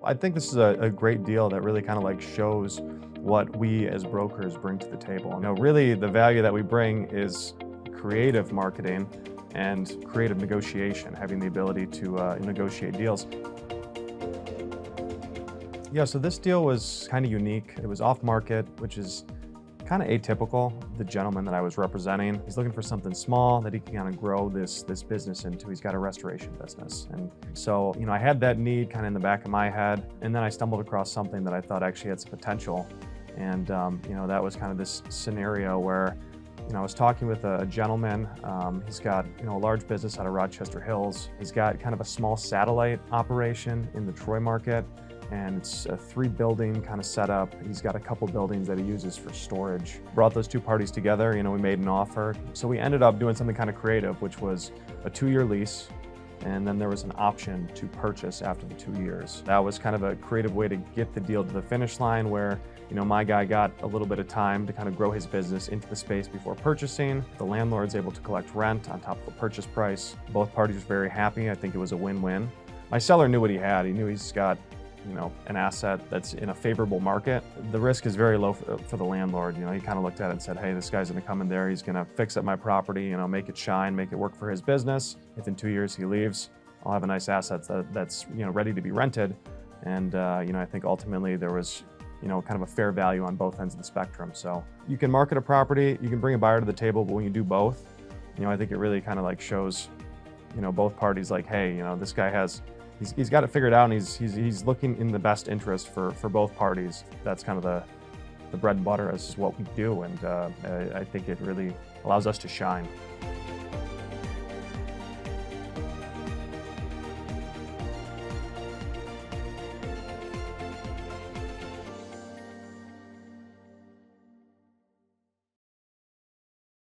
I think this is a great deal that really kind of like shows what we as brokers bring to the table. Really the value that we bring is creative marketing and creative negotiation, having the ability to negotiate deals. Yeah, so this deal was kind of unique. It was off market, which is kind of atypical. The gentleman that I was representing, he's looking for something small that he can kind of grow this business into. He's got a restoration business. And so, I had that need kind of in the back of my head. And then I stumbled across something that I thought actually had some potential. And, that was kind of this scenario where, I was talking with a gentleman. He's got, a large business out of Rochester Hills. He's got kind of a small satellite operation in the Troy market. And it's a 3-building kind of setup. He's got a couple buildings that he uses for storage. Brought those two parties together, we made an offer. So we ended up doing something kind of creative, which was a 2-year lease, and then there was an option to purchase after the 2 years. That was kind of a creative way to get the deal to the finish line where, my guy got a little bit of time to kind of grow his business into the space before purchasing. The landlord's able to collect rent on top of the purchase price. Both parties were very happy. I think it was a win-win. My seller knew what he had. He knew he's got an asset that's in a favorable market. The risk is very low for the landlord. He kind of looked at it and said, hey, this guy's gonna come in there, he's gonna fix up my property, make it shine, make it work for his business. If in 2 years he leaves, I'll have a nice asset that's ready to be rented. And I think ultimately there was kind of a fair value on both ends of the spectrum. So you can market a property, you can bring a buyer to the table, but when you do both, I think it really kind of like shows both parties like, hey, this guy he's got it figured out, and he's looking in the best interest for both parties. That's kind of the bread and butter as what we do, and I think it really allows us to shine.